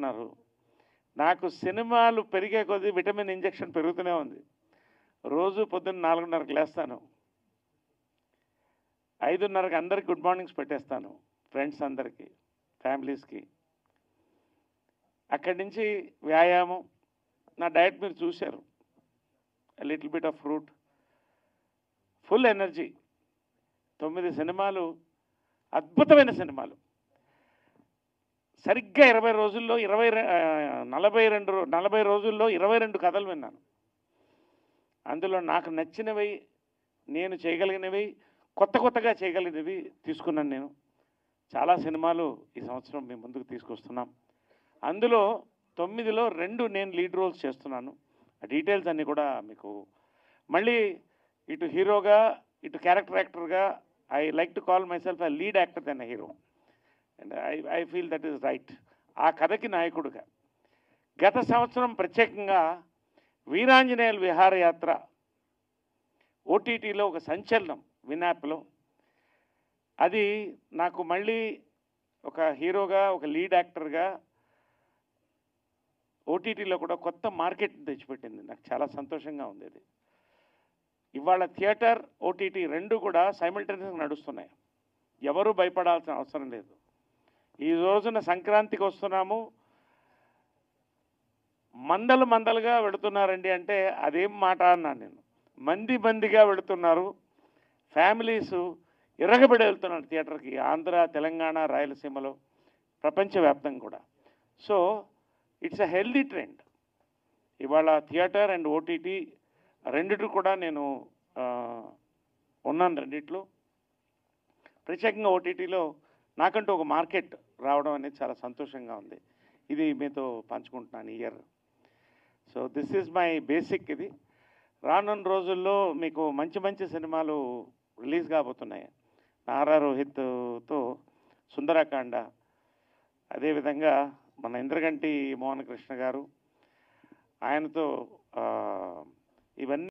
అన్నారు. నాకు సినిమాలు పెరిగే కొద్దీ విటమిన్ ఇంజెక్షన్ పెరుగుతూనే ఉంది. రోజు పొద్దున్న 4:30కి లేస్తాను. 5:30కి అందరికి గుడ్ మార్నింగ్స్ పెట్టేస్తాను. ఫ్రెండ్స్ అందరికీ, ఫ్యామిలీస్‌కి. అక్కడి నుంచి వ్యాయామం, నా డయట్ మీరు చూశారు. Little bit of fruit, full energy. 9 సినిమాలు, అద్భుతమైన సినిమాలు. సరిగ్గా 20 రోజుల్లో 40 రోజుల్లో 22 కథలు విన్నాను. అందులో నాకు నచ్చినవి, నేను చేయగలిగినవి, కొత్తగా చేయగలిగినవి తీసుకున్నాను నేను. చాలా సినిమాలు ఈ సంవత్సరం మేము ముందుకు తీసుకొస్తున్నాం. అందులో 9లో 2 నేను లీడ్ రోల్స్ చేస్తున్నాను. ఆ డీటెయిల్స్ అన్నీ కూడా మీకు మళ్ళీ ఇటు హీరోగా, ఇటు క్యారెక్టర్ యాక్టర్గా I like to call myself a lead actor then a hero. And I feel that is right. ఆ కథకి నాయకుడుగా గత సంవత్సరం ప్రత్యేకంగా వీరాంజనేయుల విహారయాత్ర ఓటీటీలో ఒక సంచలనం, వినాప్లో. అది నాకు మళ్ళీ ఒక హీరోగా, ఒక లీడ్ యాక్టర్గా ఓటీటీలో కూడా కొత్త మార్కెట్ తెచ్చిపెట్టింది. నాకు చాలా సంతోషంగా ఉంది అది. ఇవాళ థియేటర్, ఓటీటీ 2 కూడా సైమల్టేనియస్గా నడుస్తున్నాయి. ఎవరూ భయపడాల్సిన అవసరం లేదు. ఈ రోజున సంక్రాంతికి వస్తున్నాము, మందలుగా వెళుతున్నారండి అంటే అదేం మాట అన్నాను నేను. మందిగా వెళుతున్నారు. ఫ్యామిలీసు ఇరగబడి వెళ్తున్నారు థియేటర్కి. ఆంధ్ర, తెలంగాణ, రాయలసీమలో, ప్రపంచవ్యాప్తంగా కూడా. So it's a healthy trend. ఇవాళ థియేటర్ అండ్ ఓటీటీ రెండిటి కూడా నేను ఉన్నాను. రెండిట్లో ప్రత్యేకంగా ఓటీటీలో నాకంటూ ఒక మార్కెట్ రావడం అనేది చాలా సంతోషంగా ఉంది. ఇది మీతో పంచుకుంటున్నాను ఈ year. So this is my basic. ఇది రానున్న రోజుల్లో మీకు మంచి సినిమాలు రిలీజ్ కాబోతున్నాయి. నారా రోహిత్తో సుందరకాండ, అదేవిధంగా మన ఇంద్రగంటి మోహన్ కృష్ణ గారు, ఆయనతో ఇవన్నీ